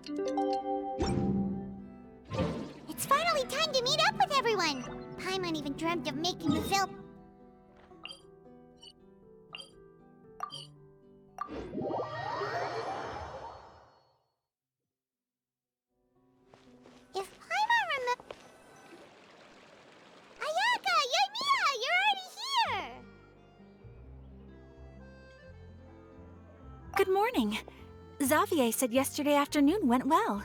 It's finally time to meet up with everyone! Paimon even dreamt of making the film. If Paimon remember... Ayaka! Yoimiya! You're already here! Good morning. Xavier said yesterday afternoon went well.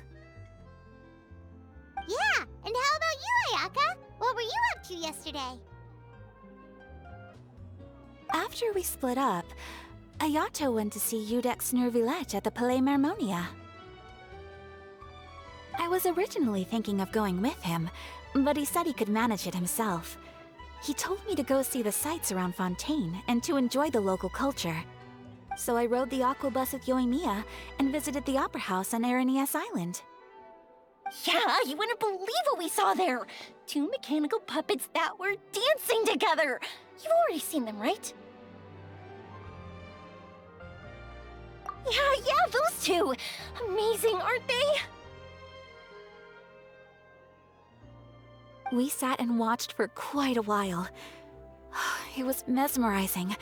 Yeah, and how about you, Ayaka? What were you up to yesterday? After we split up, Ayato went to see Udex Nervillette at the Palais Marmonia. I was originally thinking of going with him, but he said he could manage it himself. He told me to go see the sights around Fontaine and to enjoy the local culture. So I rode the aquabus with Yoimiya and visited the Opera House on Aranias Island. Yeah, you wouldn't believe what we saw there! 2 mechanical puppets that were dancing together! You've already seen them, right? Yeah, those two! Amazing, aren't they? We sat and watched for quite a while. It was mesmerizing.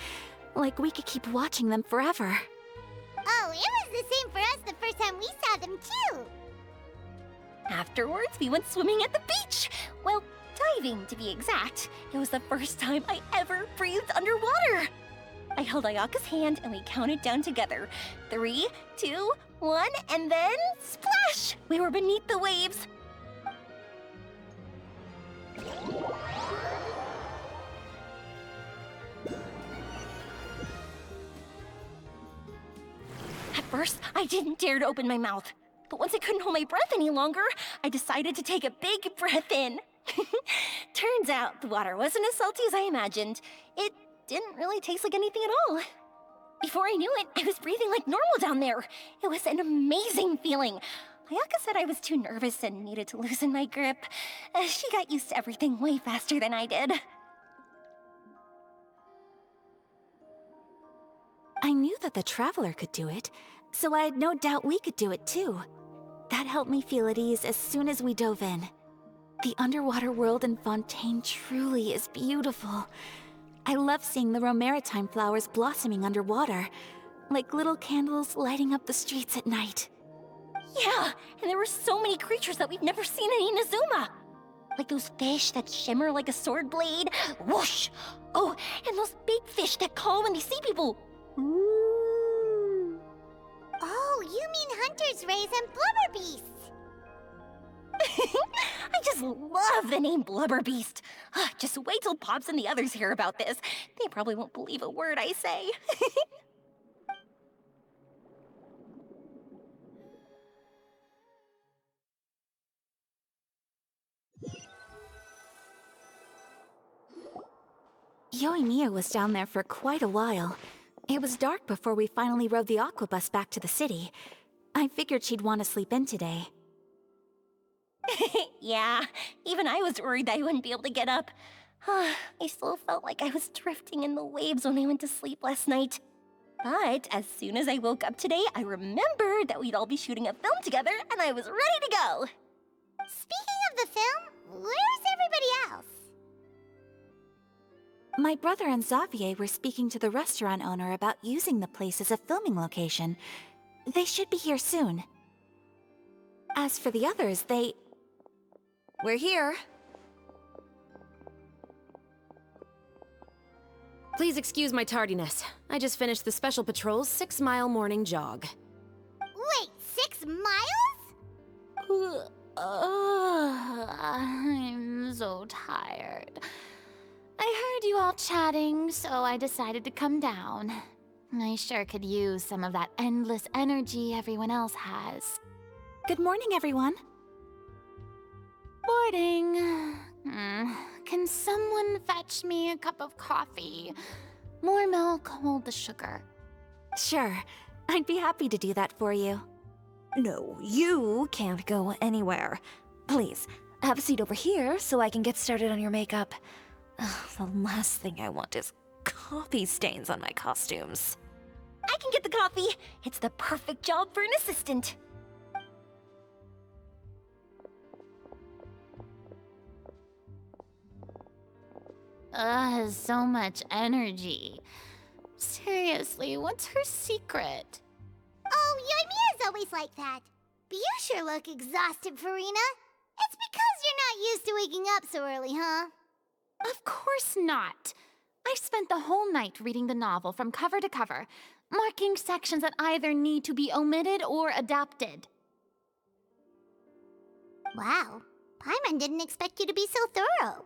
Like we could keep watching them forever. Oh, it was the same for us the first time we saw them, too! Afterwards, we went swimming at the beach! Well, diving, to be exact. It was the first time I ever breathed underwater! I held Ayaka's hand and we counted down together. 3, 2, 1, and then splash! We were beneath the waves. At first, I didn't dare to open my mouth. But once I couldn't hold my breath any longer, I decided to take a big breath in. Turns out the water wasn't as salty as I imagined. It didn't really taste like anything at all. Before I knew it, I was breathing like normal down there. It was an amazing feeling. Ayaka said I was too nervous and needed to loosen my grip. She got used to everything way faster than I did. I knew that the Traveler could do it, so I had no doubt we could do it too. That helped me feel at ease as soon as we dove in. The underwater world in Fontaine truly is beautiful. I love seeing the Romaritime flowers blossoming underwater, like little candles lighting up the streets at night. Yeah, and there were so many creatures that we've never seen in Inazuma. Like those fish that shimmer like a sword blade. Whoosh! Oh, and those big fish that call when they see people. Ooh. Oh, you mean Hunter's Rays and Blubber Beasts! I just love the name Blubber Beast. Just wait till Pops and the others hear about this. They probably won't believe a word I say. Yoimiya was down there for quite a while. It was dark before we finally rode the aquabus back to the city. I figured she'd want to sleep in today. Yeah, even I was worried that I wouldn't be able to get up. I still felt like I was drifting in the waves when I went to sleep last night. But as soon as I woke up today, I remembered that we'd all be shooting a film together, and I was ready to go. Speaking of the film, where's everybody else? My brother and Xavier were speaking to the restaurant owner about using the place as a filming location. They should be here soon. As for the others, We're here. Please excuse my tardiness. I just finished the Special Patrol's 6-mile morning jog. Wait, 6 miles? I'm so tired. I heard you all chatting, so I decided to come down. I sure could use some of that endless energy everyone else has. Good morning, everyone. Morning. Can someone fetch me a cup of coffee? More milk, hold the sugar. Sure, I'd be happy to do that for you. No, you can't go anywhere. Please, have a seat over here so I can get started on your makeup. The last thing I want is coffee stains on my costumes. I can get the coffee. It's the perfect job for an assistant. has so much energy. Seriously, what's her secret? Oh, Yoimiya's always like that. But you sure look exhausted, Farina. It's because you're not used to waking up so early, huh? Of course not. I spent the whole night reading the novel from cover to cover, marking sections that either need to be omitted or adapted. Wow. Paimon didn't expect you to be so thorough.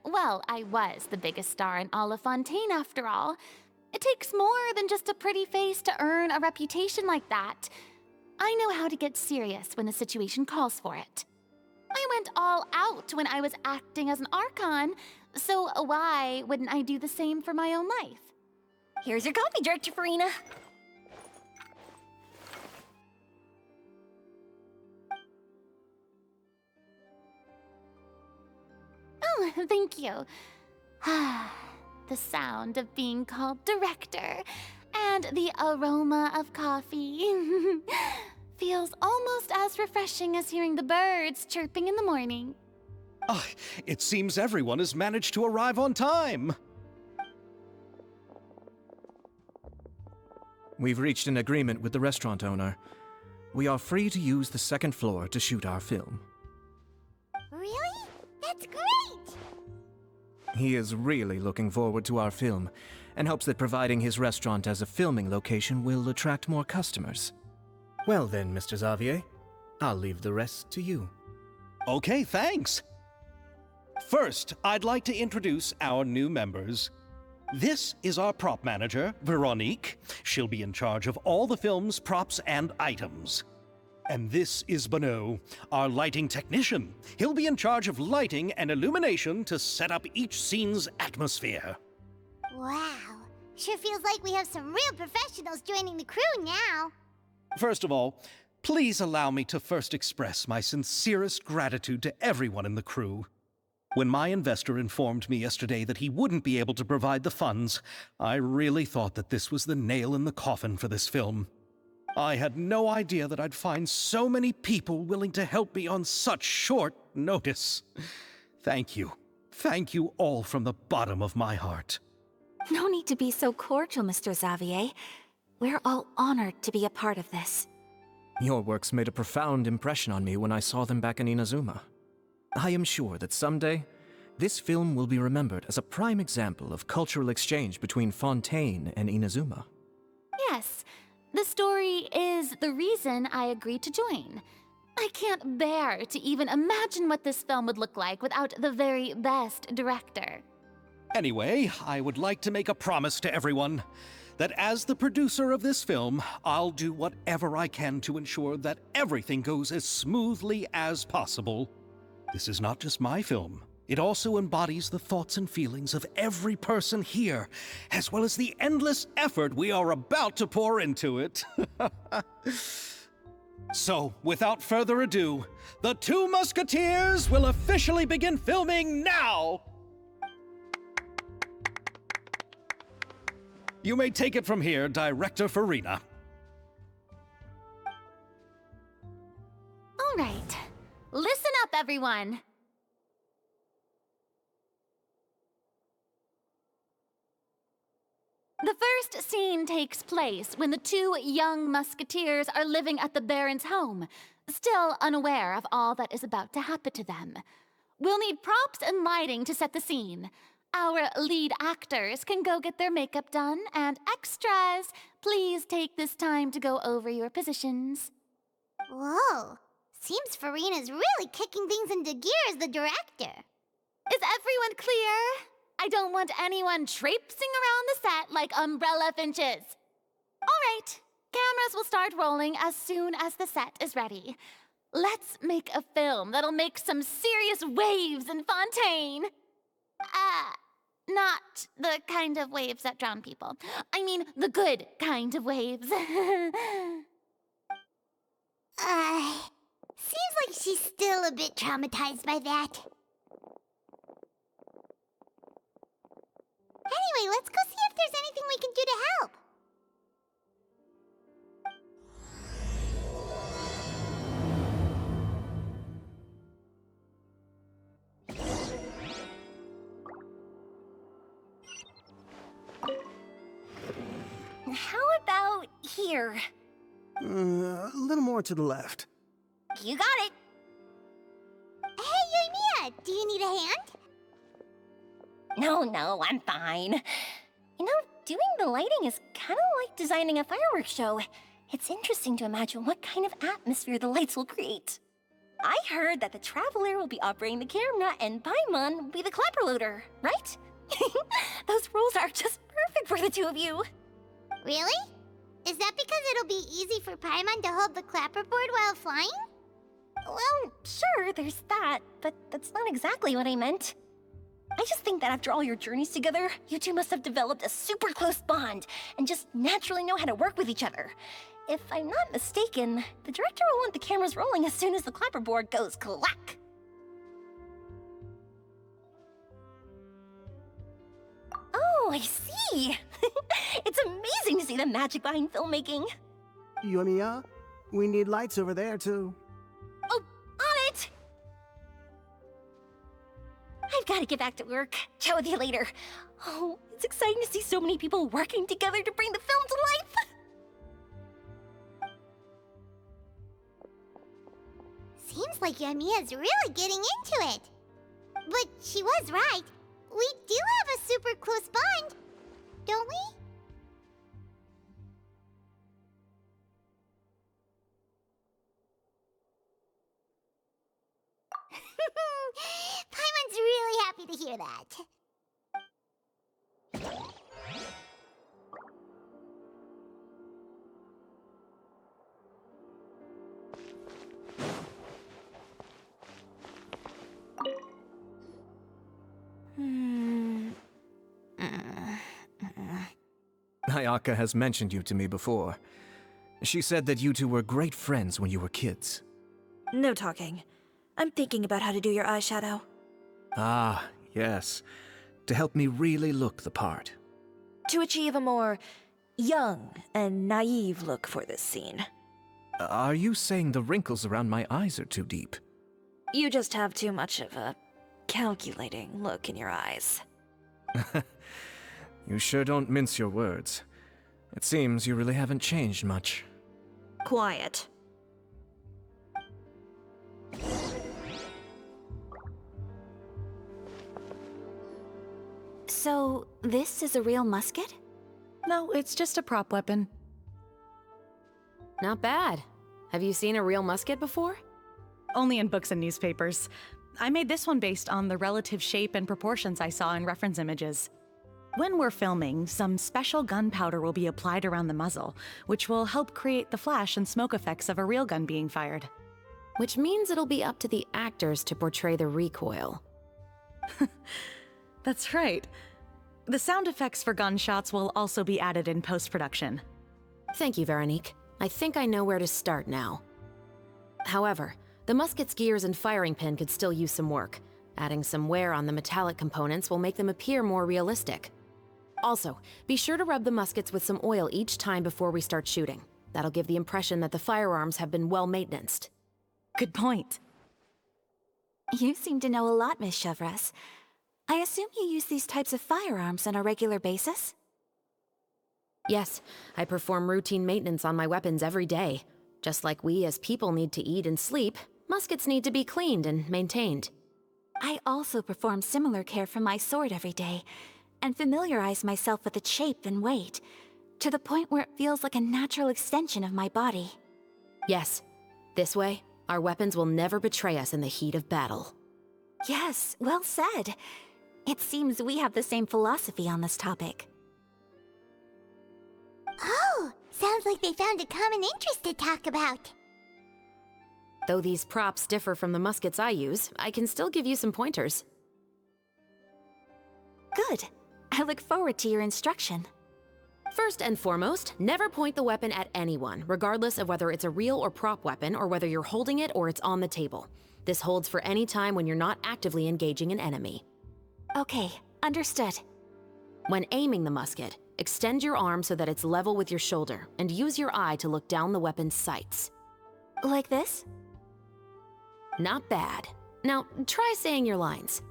Well, I was the biggest star in all of Fontaine after all. It takes more than just a pretty face to earn a reputation like that. I know how to get serious when the situation calls for it. I went all out when I was acting as an Archon, so why wouldn't I do the same for my own life? Here's your coffee, Director Farina. Oh, thank you. The sound of being called director and the aroma of coffee feels almost as refreshing as hearing the birds chirping in the morning. Ah, it seems everyone has managed to arrive on time. We've reached an agreement with the restaurant owner. We are free to use the second floor to shoot our film. Really? That's great! He is really looking forward to our film, and hopes that providing his restaurant as a filming location will attract more customers. Well then, Mr. Xavier, I'll leave the rest to you. Okay, thanks. First, I'd like to introduce our new members. This is our prop manager, Veronique. She'll be in charge of all the film's props and items. And this is Bonneau, our lighting technician. He'll be in charge of lighting and illumination to set up each scene's atmosphere. Wow. Sure feels like we have some real professionals joining the crew now. First of all, please allow me to first express my sincerest gratitude to everyone in the crew. When my investor informed me yesterday that he wouldn't be able to provide the funds, I really thought that this was the nail in the coffin for this film. I had no idea that I'd find so many people willing to help me on such short notice. Thank you. Thank you all from the bottom of my heart. No need to be so cordial, Mr. Xavier. We're all honored to be a part of this. Your works made a profound impression on me when I saw them back in Inazuma. I am sure that someday, this film will be remembered as a prime example of cultural exchange between Fontaine and Inazuma. Yes, the story is the reason I agreed to join. I can't bear to even imagine what this film would look like without the very best director. Anyway, I would like to make a promise to everyone that as the producer of this film, I'll do whatever I can to ensure that everything goes as smoothly as possible. This is not just my film. It also embodies the thoughts and feelings of every person here, as well as the endless effort we are about to pour into it. So, without further ado, the Two Musketeers will officially begin filming now! You may take it from here, Director Farina. All right, listen up, everyone. The first scene takes place when the two young musketeers are living at the Baron's home, still unaware of all that is about to happen to them. We'll need props and lighting to set the scene. Our lead actors can go get their makeup done, and extras, please take this time to go over your positions. Whoa. Seems Farina's really kicking things into gear as the director. Is everyone clear? I don't want anyone traipsing around the set like umbrella finches. All right, cameras will start rolling as soon as the set is ready. Let's make a film that'll make some serious waves in Fontaine. Not the kind of waves that drown people. I mean, the good kind of waves. Seems like she's still a bit traumatized by that. Anyway, let's go see if there's anything we can do to help. here. A little more to the left. You got it. Hey, Yoimiya, do you need a hand? No, I'm fine. You know, doing the lighting is kind of like designing a fireworks show. It's interesting to imagine what kind of atmosphere the lights will create. I heard that the Traveler will be operating the camera and Paimon will be the clapper loader, right? Those roles are just perfect for the two of you. Really? Is that because it'll be easy for Paimon to hold the clapperboard while flying? Well, sure, there's that, but that's not exactly what I meant. I just think that after all your journeys together, you two must have developed a super close bond and just naturally know how to work with each other. If I'm not mistaken, the director will want the cameras rolling as soon as the clapperboard goes clack. Oh, I see! It's amazing to see the magic behind filmmaking. Yoimiya, we need lights over there, too. Oh, on it! I've got to get back to work. Chat with you later. Oh, it's exciting to see so many people working together to bring the film to life. Seems like Yoimiya's really getting into it. But she was right. We do have a super close bond, don't we? Paimon's really happy to hear that. Ayaka has mentioned you to me before. She said that you two were great friends when you were kids. No talking. I'm thinking about how to do your eyeshadow. Ah, yes. To help me really look the part. To achieve a more young and naive look for this scene. Are you saying the wrinkles around my eyes are too deep? You just have too much of a calculating look in your eyes. You sure don't mince your words. It seems you really haven't changed much. Quiet. So, this is a real musket? No, it's just a prop weapon. Not bad. Have you seen a real musket before? Only in books and newspapers. I made this one based on the relative shape and proportions I saw in reference images. When we're filming, some special gunpowder will be applied around the muzzle, which will help create the flash and smoke effects of a real gun being fired. Which means it'll be up to the actors to portray the recoil. That's right. The sound effects for gunshots will also be added in post-production. Thank you, Veronique. I think I know where to start now. However, the musket's gears and firing pin could still use some work. Adding some wear on the metallic components will make them appear more realistic. Also, be sure to rub the muskets with some oil each time before we start shooting. That'll give the impression that the firearms have been well maintained. Good point. You seem to know a lot, Miss Chevres. I assume you use these types of firearms on a regular basis? Yes, I perform routine maintenance on my weapons every day. Just like we as people need to eat and sleep, muskets need to be cleaned and maintained. I also perform similar care for my sword every day, and familiarize myself with its shape and weight, to the point where it feels like a natural extension of my body. Yes, this way, our weapons will never betray us in the heat of battle. Yes, well said. It seems we have the same philosophy on this topic. Oh, sounds like they found a common interest to talk about. Though these props differ from the muskets I use, I can still give you some pointers. Good. I look forward to your instruction. First and foremost, never point the weapon at anyone, regardless of whether it's a real or prop weapon or whether you're holding it or it's on the table. This holds for any time when you're not actively engaging an enemy. Okay, understood. When aiming the musket, extend your arm so that it's level with your shoulder, and use your eye to look down the weapon's sights. Like this? Not bad. Now, try saying your lines.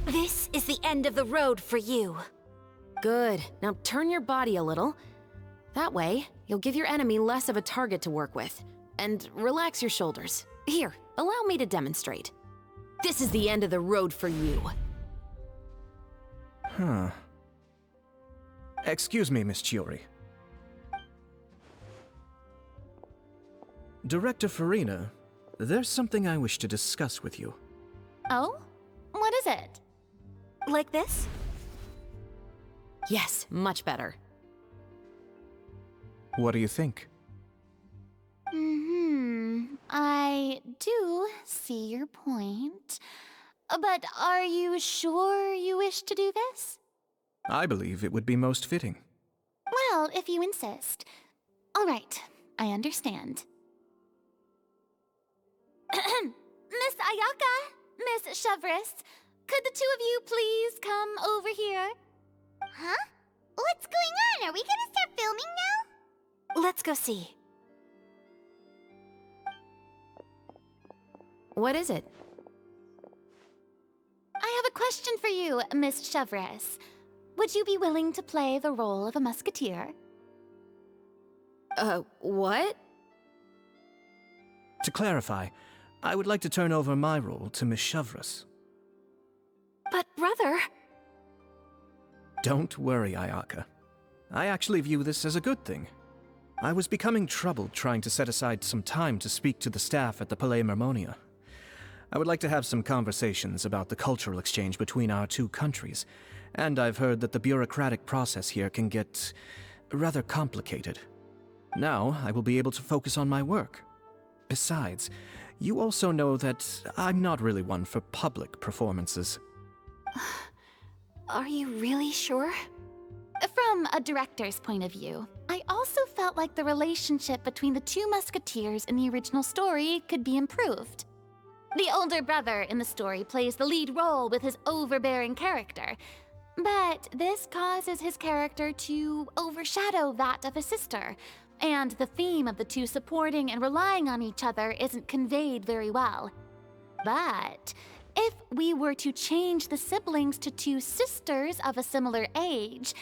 This is the end of the road for you. Good. Now turn your body a little. That way, you'll give your enemy less of a target to work with. And relax your shoulders. Here, allow me to demonstrate. This is the end of the road for you. Huh. Excuse me, Miss Chiori. Director Farina, there's something I wish to discuss with you. Oh? What is it? Like this? Yes, much better. What do you think? I do see your point. But are you sure you wish to do this? I believe it would be most fitting. Well, if you insist. All right, I understand. Miss Ayaka, Miss Chevres, could the two of you please come over here? Huh? What's going on? Are we gonna start filming now? Let's go see. What is it? I have a question for you, Miss Chevres. Would you be willing to play the role of a musketeer? What? To clarify, I would like to turn over my role to Miss Chevres. But brother... Don't worry, Ayaka. I actually view this as a good thing. I was becoming troubled trying to set aside some time to speak to the staff at the Palais Mermonia. I would like to have some conversations about the cultural exchange between our two countries, and I've heard that the bureaucratic process here can get rather complicated. Now, I will be able to focus on my work. Besides, you also know that I'm not really one for public performances. Are you really sure? From a director's point of view, I also felt like the relationship between the two musketeers in the original story could be improved. The older brother in the story plays the lead role with his overbearing character, but this causes his character to overshadow that of his sister, and the theme of the two supporting and relying on each other isn't conveyed very well. But if we were to change the siblings to two sisters of a similar age,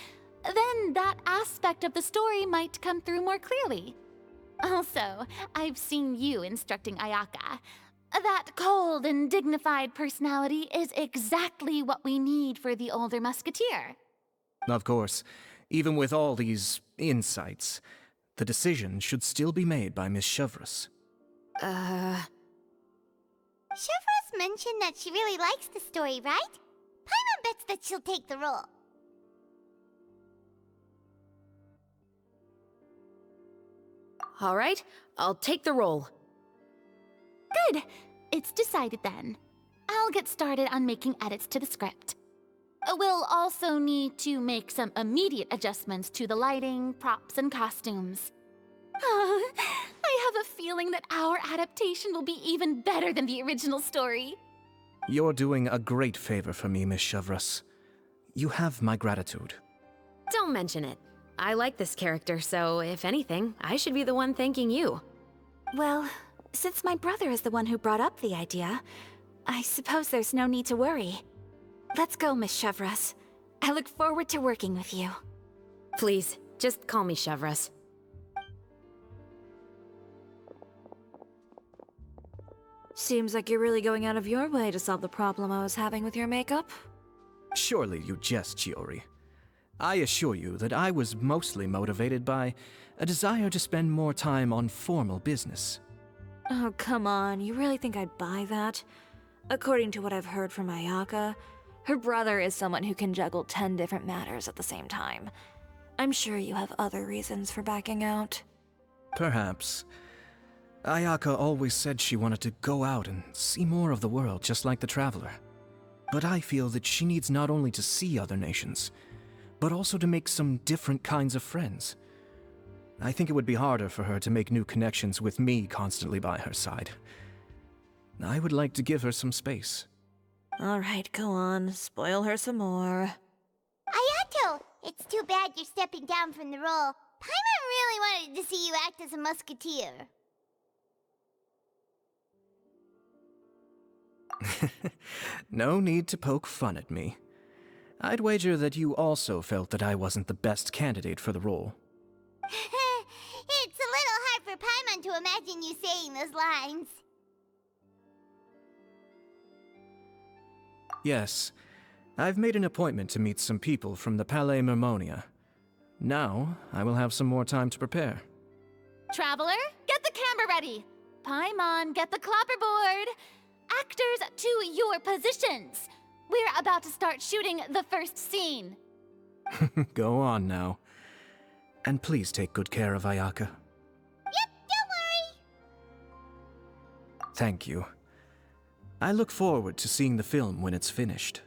then that aspect of the story might come through more clearly. Also, I've seen you instructing Ayaka. That cold and dignified personality is exactly what we need for the older musketeer. Of course, even with all these insights, the decision should still be made by Miss Chevres. Chevres mentioned that she really likes the story, right? Paimon bets that she'll take the role. All right, I'll take the role. Good. It's decided then. I'll get started on making edits to the script. We'll also need to make some immediate adjustments to the lighting, props, and costumes. Oh, I have a feeling that our adaptation will be even better than the original story. You're doing a great favor for me, Miss Chevres. You have my gratitude. Don't mention it. I like this character, so if anything, I should be the one thanking you. Well, since my brother is the one who brought up the idea, I suppose there's no need to worry. Let's go, Miss Chevres. I look forward to working with you. Please, just call me Chevres. Seems like you're really going out of your way to solve the problem I was having with your makeup. Surely you jest, Chiori. I assure you that I was mostly motivated by a desire to spend more time on formal business. Oh, come on. You really think I'd buy that? According to what I've heard from Ayaka, her brother is someone who can juggle 10 different matters at the same time. I'm sure you have other reasons for backing out. Perhaps. Ayaka always said she wanted to go out and see more of the world, just like the Traveler. But I feel that she needs not only to see other nations, but also to make some different kinds of friends. I think it would be harder for her to make new connections with me constantly by her side. I would like to give her some space. Alright, go on. Spoil her some more. Ayato, it's too bad you're stepping down from the role. Paimon really wanted to see you act as a musketeer. No need to poke fun at me. I'd wager that you also felt that I wasn't the best candidate for the role. It's a little hard for Paimon to imagine you saying those lines. Yes, I've made an appointment to meet some people from the Palais Mermonia. Now, I will have some more time to prepare. Traveler, get the camera ready. Paimon, get the clapperboard. Actors, to your positions. We're about to start shooting the first scene. Go on now. And please take good care of Ayaka. Yep, don't worry. Thank you. I look forward to seeing the film when it's finished.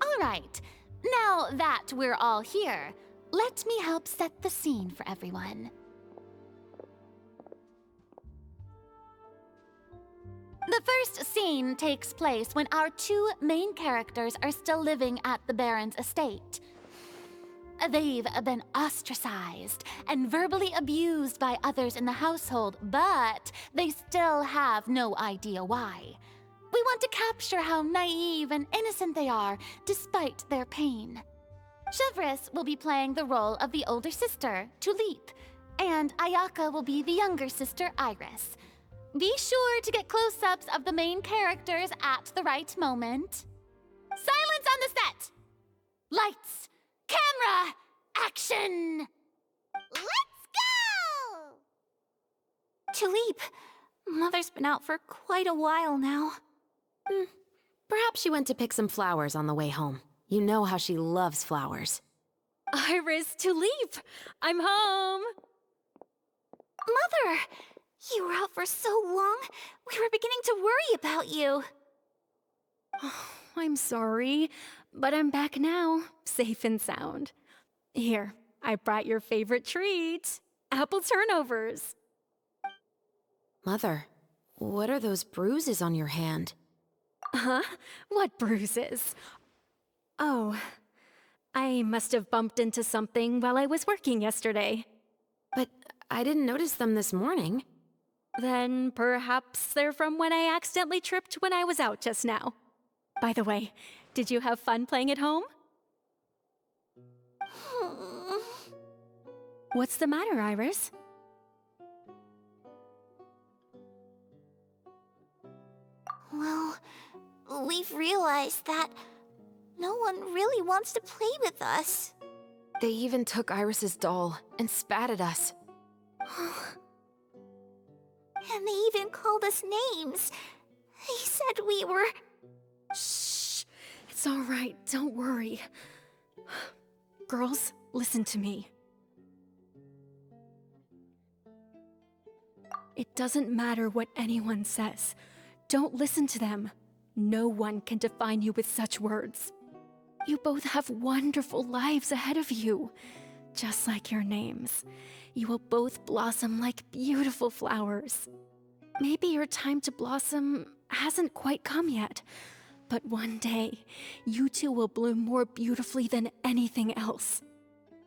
All right, now that we're all here, let me help set the scene for everyone. The first scene takes place when our two main characters are still living at the Baron's estate. They've been ostracized and verbally abused by others in the household, but they still have no idea why. We want to capture how naive and innocent they are, despite their pain. Chevres will be playing the role of the older sister, Tulip, and Ayaka will be the younger sister, Iris. Be sure to get close-ups of the main characters at the right moment. Silence on the set! Lights! Camera! Action! Let's go! Tulip, Mother's been out for quite a while now. Perhaps she went to pick some flowers on the way home. You know how she loves flowers. Iris, Tulip! I'm home! Mother! You were out for so long, we were beginning to worry about you. I'm sorry, but I'm back now, safe and sound. Here, I brought your favorite treat, apple turnovers. Mother, what are those bruises on your hand? Huh? What bruises? Oh, I must have bumped into something while I was working yesterday. But I didn't notice them this morning. Then perhaps they're from when I accidentally tripped when I was out just now. By the way, did you have fun playing at home? What's the matter, Iris? Well, we've realized that no one really wants to play with us. They even took Iris's doll and spat at us. And they even called us names. They said we were... Shh! It's all right, don't worry. Girls, listen to me. It doesn't matter what anyone says. Don't listen to them. No one can define you with such words. You both have wonderful lives ahead of you. Just like your names. You will both blossom like beautiful flowers. Maybe your time to blossom hasn't quite come yet, but one day, you two will bloom more beautifully than anything else.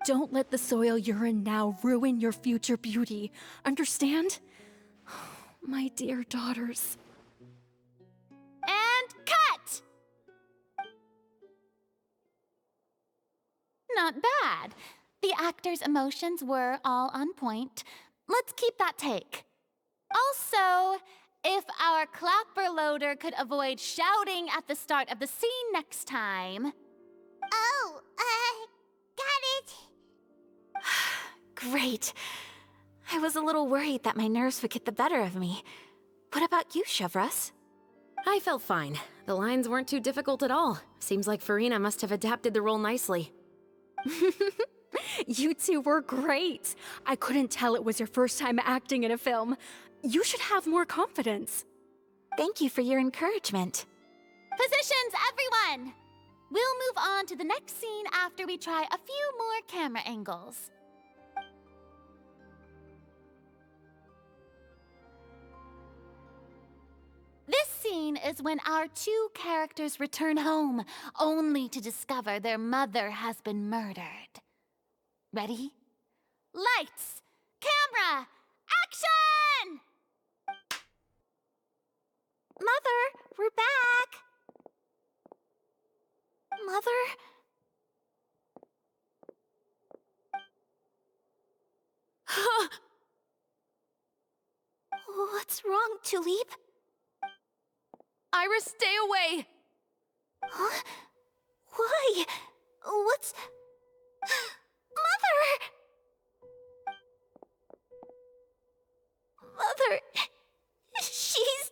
Don't let the soil you're in now ruin your future beauty. Understand? My dear daughters. And cut! Not bad. The actors' emotions were all on point. Let's keep that take. Also, if our clapper loader could avoid shouting at the start of the scene next time. Oh, got it. Great. I was a little worried that my nerves would get the better of me. What about you, Chevres? I felt fine. The lines weren't too difficult at all. Seems like Farina must have adapted the role nicely. You two were great. I couldn't tell it was your first time acting in a film. You should have more confidence. Thank you for your encouragement. Positions, everyone! We'll move on to the next scene after we try a few more camera angles. This scene is when our two characters return home, only to discover their mother has been murdered. Ready? Lights! Camera! Action! Mother, we're back! Mother? What's wrong, Tulip? Iris, stay away! Huh? Why? What's... Mother! Mother... She's...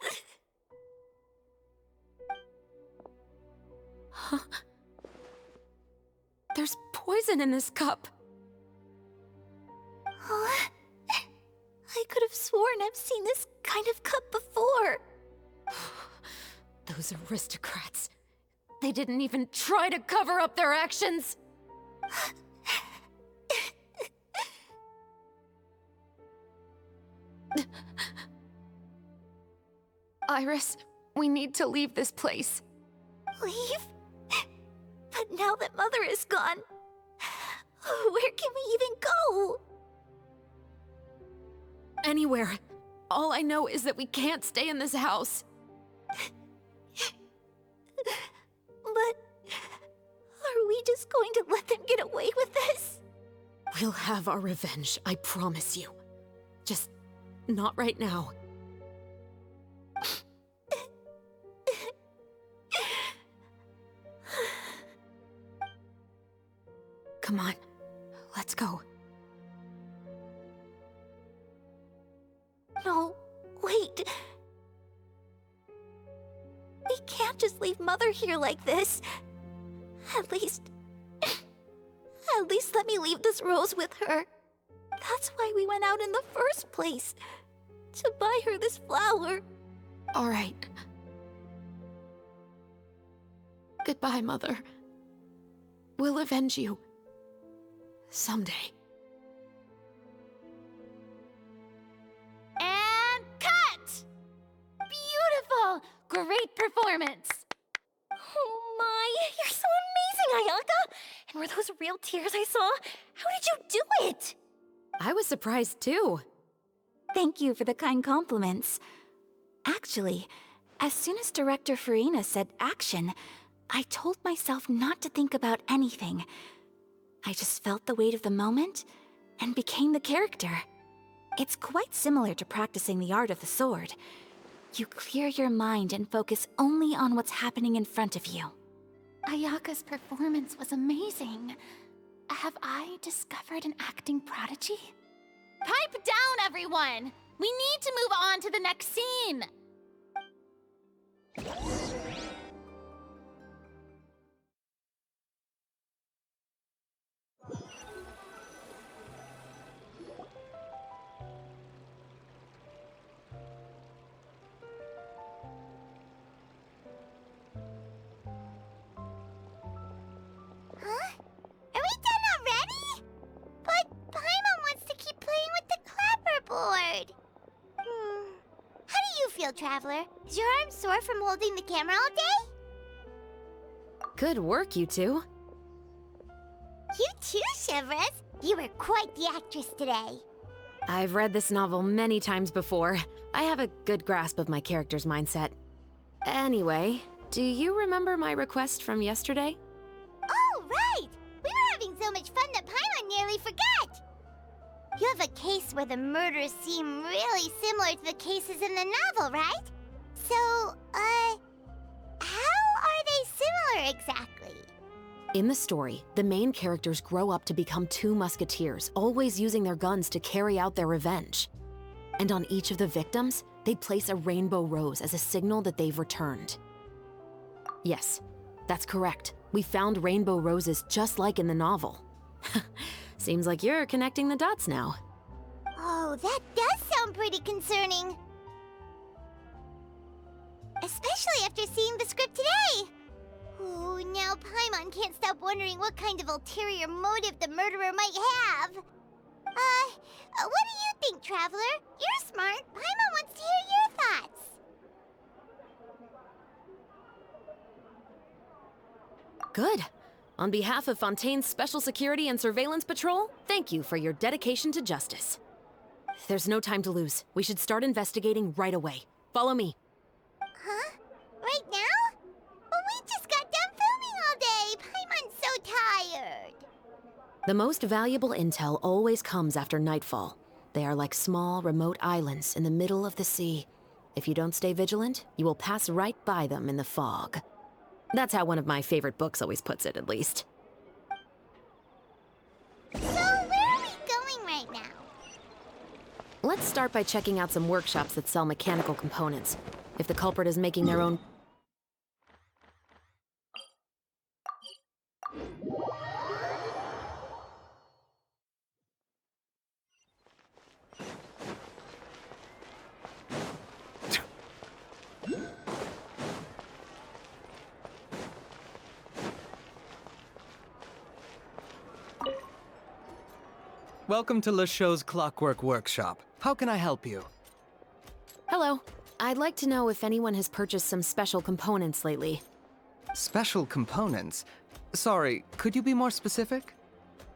Huh? There's poison in this cup. Huh? I could have sworn I've seen this kind of cup before. Those aristocrats. They didn't even try to cover up their actions. Iris, we need to leave this place. Leave? But now that Mother is gone, where can we even go? Anywhere. All I know is that we can't stay in this house. But are we just going to let them get away with this? We'll have our revenge, I promise you. Just not right now. Come on, let's go. No, wait. We can't just leave Mother here like this. At least let me leave this rose with her. That's why we went out in the first place. To buy her this flower. All right. Goodbye, Mother. We'll avenge you. Someday. And cut! Beautiful! Great performance! Oh my, you're so amazing, Ayaka! And were those real tears I saw? How did you do it? I was surprised too. Thank you for the kind compliments. Actually, as soon as Director Farina said action, I told myself not to think about anything. I just felt the weight of the moment and became the character. It's quite similar to practicing the art of the sword. You clear your mind and focus only on what's happening in front of you. Ayaka's performance was amazing. Have I discovered an acting prodigy? Pipe down, everyone! We need to move on to the next scene! Huh? Are we done already? But Paimon wants to keep playing with the clapperboard. How do you feel, Traveler? Is your arm sore from holding the camera all day? Good work, you two. You too, Shivers. You were quite the actress today. I've read this novel many times before. I have a good grasp of my character's mindset. Anyway, do you remember my request from yesterday? Oh, right! We were having so much fun that Paimon nearly forgot! You have a case where the murders seem really similar to the cases in the novel, right? So, how are they similar exactly? In the story, the main characters grow up to become two musketeers, always using their guns to carry out their revenge. And on each of the victims, they place a rainbow rose as a signal that they've returned. Yes, that's correct. We found rainbow roses just like in the novel. Seems like you're connecting the dots now. Oh, that does sound pretty concerning. Especially after seeing the script today. Oh, now Paimon can't stop wondering what kind of ulterior motive the murderer might have. What do you think, Traveler? You're smart. Paimon wants to hear your thoughts. Good. On behalf of Fontaine's Special Security and Surveillance Patrol, thank you for your dedication to justice. There's no time to lose. We should start investigating right away. Follow me. Huh? The most valuable intel always comes after nightfall. They are like small, remote islands in the middle of the sea. If you don't stay vigilant, you will pass right by them in the fog. That's how one of my favorite books always puts it, at least. So, where are we going right now? Let's start by checking out some workshops that sell mechanical components. If the culprit is making their own... Welcome to Le Show's Clockwork Workshop. How can I help you? Hello. I'd like to know if anyone has purchased some special components lately. Special components? Sorry, could you be more specific?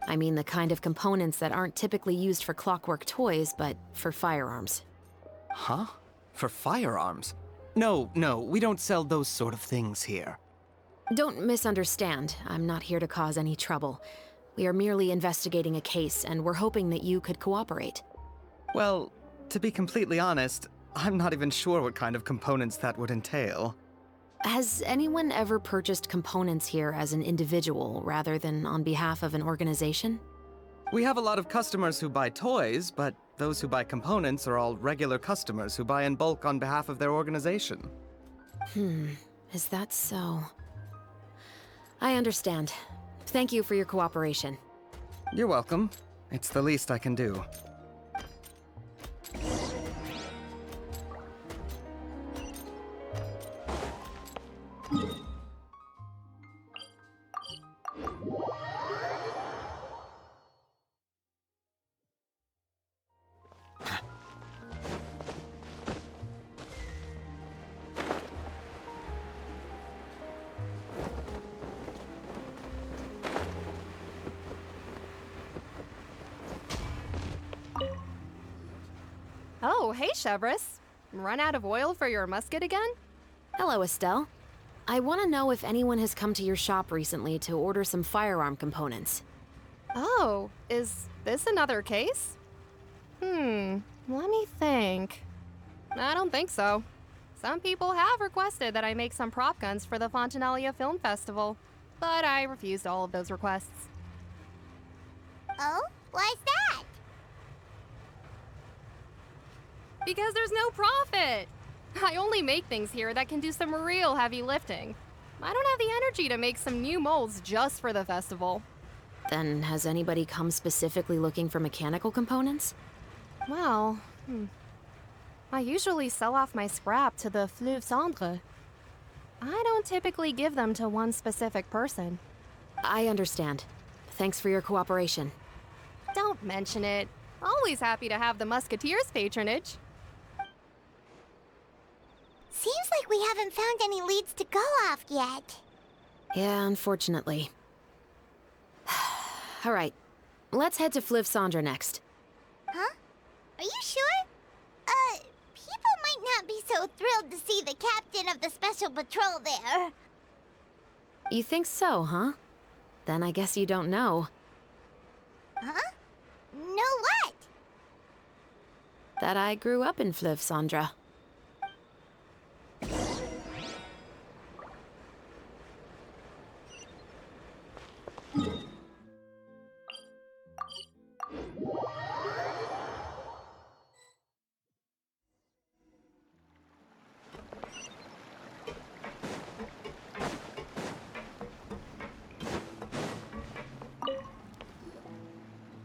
I mean the kind of components that aren't typically used for clockwork toys, but for firearms. Huh? For firearms? No, we don't sell those sort of things here. Don't misunderstand. I'm not here to cause any trouble. We are merely investigating a case, and we're hoping that you could cooperate. Well, to be completely honest, I'm not even sure what kind of components that would entail. Has anyone ever purchased components here as an individual rather than on behalf of an organization? We have a lot of customers who buy toys, but those who buy components are all regular customers who buy in bulk on behalf of their organization. Is that so? I understand. Thank you for your cooperation. You're welcome. It's the least I can do. Oh, hey, Chevris. Run out of oil for your musket again? Hello, Estelle. I want to know if anyone has come to your shop recently to order some firearm components. Oh, is this another case? Let me think. I don't think so. Some people have requested that I make some prop guns for the Fontanalia Film Festival, but I refused all of those requests. Oh? Why's that? Because there's no profit! I only make things here that can do some real heavy lifting. I don't have the energy to make some new molds just for the festival. Then has anybody come specifically looking for mechanical components? Well, I usually sell off my scrap to the Fleuve Cendre. I don't typically give them to one specific person. I understand. Thanks for your cooperation. Don't mention it. Always happy to have the Musketeers' patronage. Seems like we haven't found any leads to go off yet. Yeah, unfortunately. All right, let's head to Fleuve Cendre next. Huh? Are you sure? People might not be so thrilled to see the captain of the special patrol there. You think so, huh? Then I guess you don't know. Huh? Know what? That I grew up in Fleuve Cendre.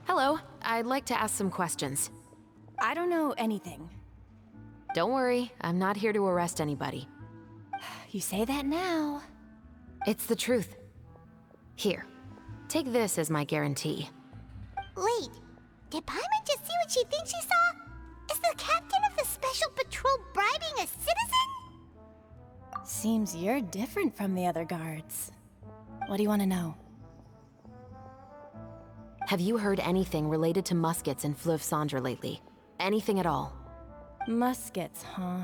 Hello, I'd like to ask some questions. I don't know anything. Don't worry, I'm not here to arrest anybody. You say that now. It's the truth. Here, take this as my guarantee. Wait, did Paimon just see what she thinks she saw? Is the captain of the special patrol bribing a citizen? Seems you're different from the other guards. What do you want to know? Have you heard anything related to muskets in Fleuve Cendre lately? Anything at all? Muskets, huh?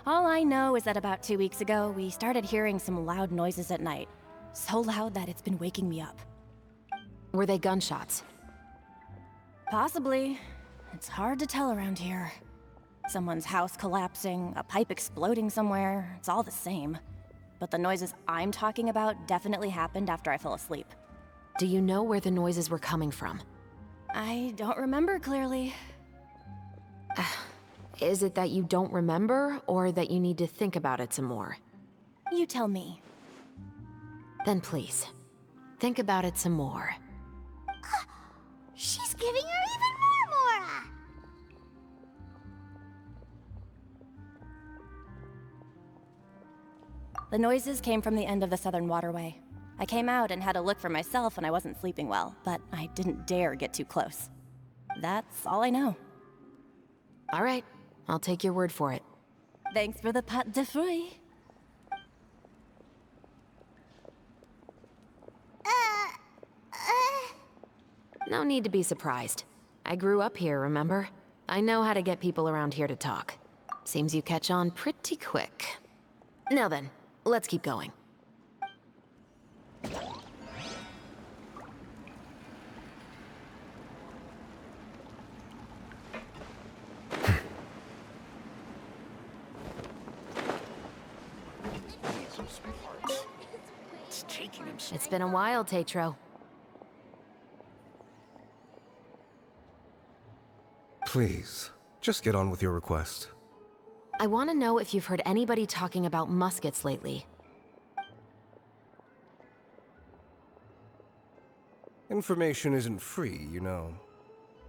All I know is that about 2 weeks ago, we started hearing some loud noises at night. So loud that it's been waking me up. Were they gunshots? Possibly. It's hard to tell around here. Someone's house collapsing, a pipe exploding somewhere, it's all the same. But the noises I'm talking about definitely happened after I fell asleep. Do you know where the noises were coming from? I don't remember clearly. Is it that you don't remember, or that you need to think about it some more? You tell me. Then please, think about it some more. She's giving her even more Mora! The noises came from the end of the Southern Waterway. I came out and had a look for myself when I wasn't sleeping well, but I didn't dare get too close. That's all I know. All right, I'll take your word for it. Thanks for the pâte de fruits. No need to be surprised. I grew up here, remember? I know how to get people around here to talk. Seems you catch on pretty quick. Now then, let's keep going. It's been a while, Tetro. Please, just get on with your request. I want to know if you've heard anybody talking about muskets lately. Information isn't free, you know.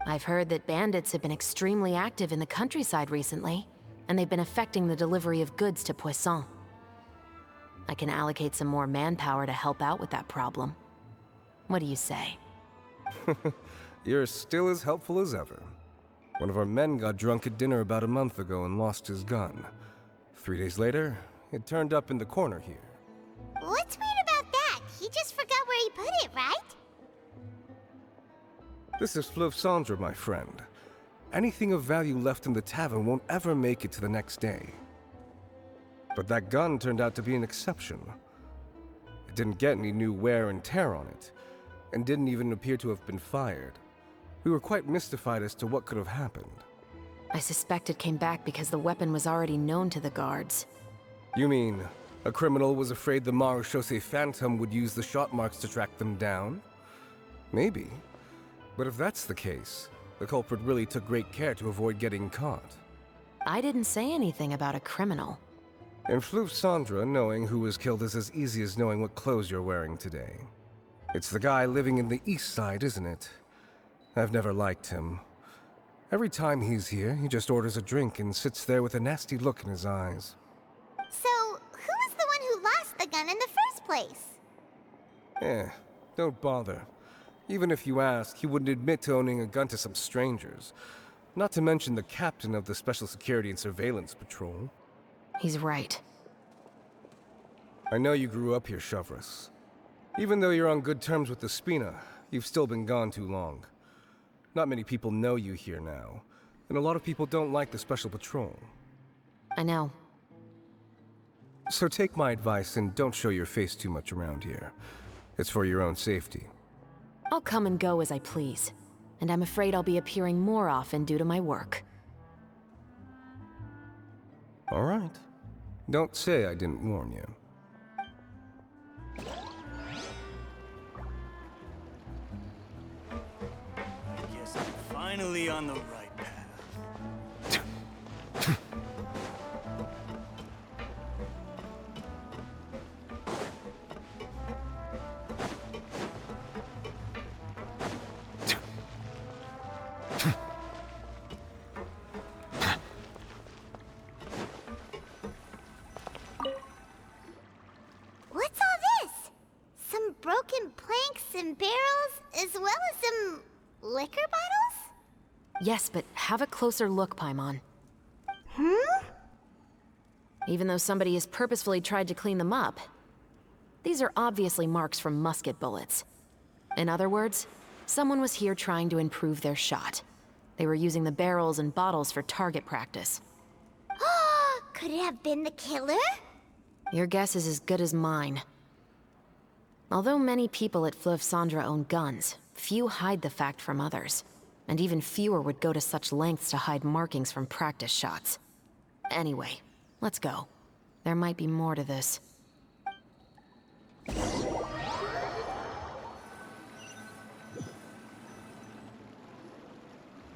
I've heard that bandits have been extremely active in the countryside recently, and they've been affecting the delivery of goods to Poisson. I can allocate some more manpower to help out with that problem. What do you say? You're still as helpful as ever. One of our men got drunk at dinner about a month ago and lost his gun. 3 days later, it turned up in the corner here. What's weird about that? He just forgot where he put it, right? This is Fleuve Cendre, my friend. Anything of value left in the tavern won't ever make it to the next day. But that gun turned out to be an exception. It didn't get any new wear and tear on it, and didn't even appear to have been fired. We were quite mystified as to what could have happened. I suspect it came back because the weapon was already known to the guards. You mean, a criminal was afraid the Marechaussee Phantom would use the shot marks to track them down? Maybe. But if that's the case, the culprit really took great care to avoid getting caught. I didn't say anything about a criminal. In Fleuve Cendre, knowing who was killed is as easy as knowing what clothes you're wearing today. It's the guy living in the east side, isn't it? I've never liked him. Every time he's here, he just orders a drink and sits there with a nasty look in his eyes. So, who was the one who lost the gun in the first place? Don't bother. Even if you ask, he wouldn't admit to owning a gun to some strangers. Not to mention the captain of the Special Security and Surveillance Patrol. He's right. I know you grew up here, Chevres. Even though you're on good terms with the Spina, you've still been gone too long. Not many people know you here now, and a lot of people don't like the Special Patrol. I know. So take my advice and don't show your face too much around here. It's for your own safety. I'll come and go as I please, and I'm afraid I'll be appearing more often due to my work. All right. Don't say I didn't warn you. Guess I'm finally on the right path. What's all this? Some broken planks and barrels, as well as some liquor bottles? Yes, but have a closer look, Paimon. Even though somebody has purposefully tried to clean them up, these are obviously marks from musket bullets. In other words, someone was here trying to improve their shot. They were using the barrels and bottles for target practice. Could it have been the killer? Your guess is as good as mine. Although many people at Fleuve Cendre own guns, Few hide the fact from others, and even fewer would go to such lengths to hide markings from practice shots. Anyway, let's go. There might be more to this.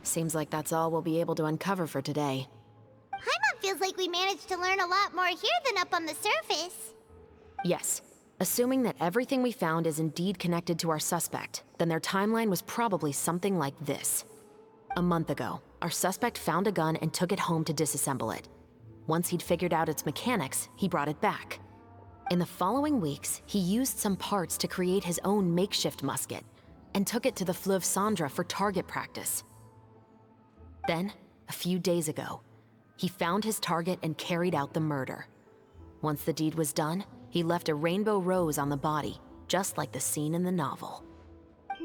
Seems like that's all we'll be able to uncover for today. Paimon feels like we managed to learn a lot more here than up on the surface. Yes. Assuming that everything we found is indeed connected to our suspect, then their timeline was probably something like this. A month ago, our suspect found a gun and took it home to disassemble it. Once he'd figured out its mechanics, he brought it back. In the following weeks, he used some parts to create his own makeshift musket, and took it to the Fleuve Cendra for target practice. Then, a few days ago, he found his target and carried out the murder. Once the deed was done, he left a rainbow rose on the body, just like the scene in the novel. That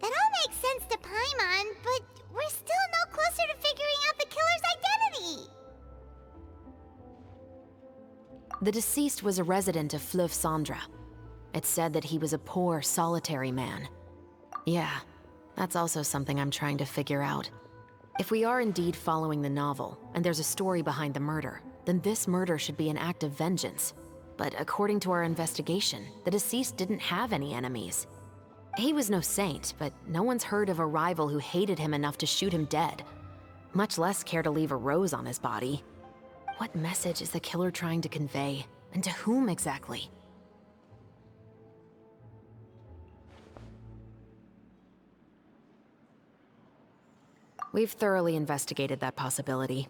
all makes sense to Paimon, but we're still no closer to figuring out the killer's identity. The deceased was a resident of Fleuve Cendra. It's said that he was a poor, solitary man. Yeah, that's also something I'm trying to figure out. If we are indeed following the novel, and there's a story behind the murder, then this murder should be an act of vengeance. But according to our investigation, the deceased didn't have any enemies. He was no saint, but no one's heard of a rival who hated him enough to shoot him dead, much less care to leave a rose on his body. What message is the killer trying to convey, and to whom exactly? We've thoroughly investigated that possibility.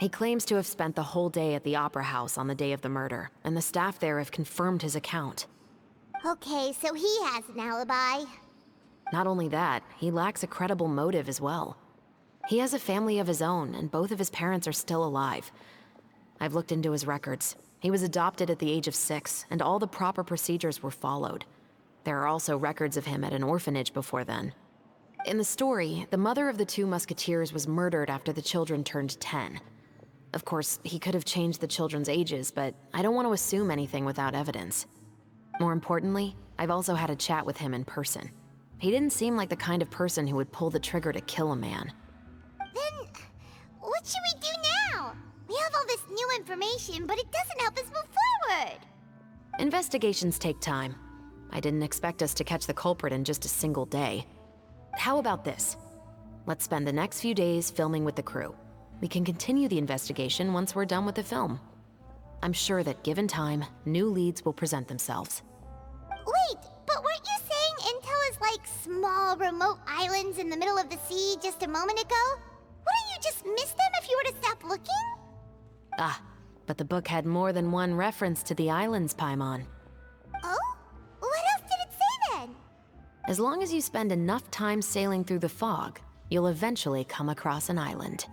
He claims to have spent the whole day at the Opera House on the day of the murder, and the staff there have confirmed his account. Okay, so he has an alibi. Not only that, he lacks a credible motive as well. He has a family of his own, and both of his parents are still alive. I've looked into his records. He was adopted at the age of 6, and all the proper procedures were followed. There are also records of him at an orphanage before then. In the story, the mother of the 2 musketeers was murdered after the children turned 10. Of course, he could have changed the children's ages, but I don't want to assume anything without evidence. More importantly, I've also had a chat with him in person. He didn't seem like the kind of person who would pull the trigger to kill a man. Then, what should we do now? We have all this new information, but it doesn't help us move forward. Investigations take time. I didn't expect us to catch the culprit in just a single day. How about this? Let's spend the next few days filming with the crew. We can continue the investigation once we're done with the film. I'm sure that given time, new leads will present themselves. Wait, but weren't you saying Intel is like small, remote islands in the middle of the sea just a moment ago? Wouldn't you just miss them if you were to stop looking? Ah, but the book had more than one reference to the islands, Paimon. Oh? What else did it say then? As long as you spend enough time sailing through the fog, you'll eventually come across an island.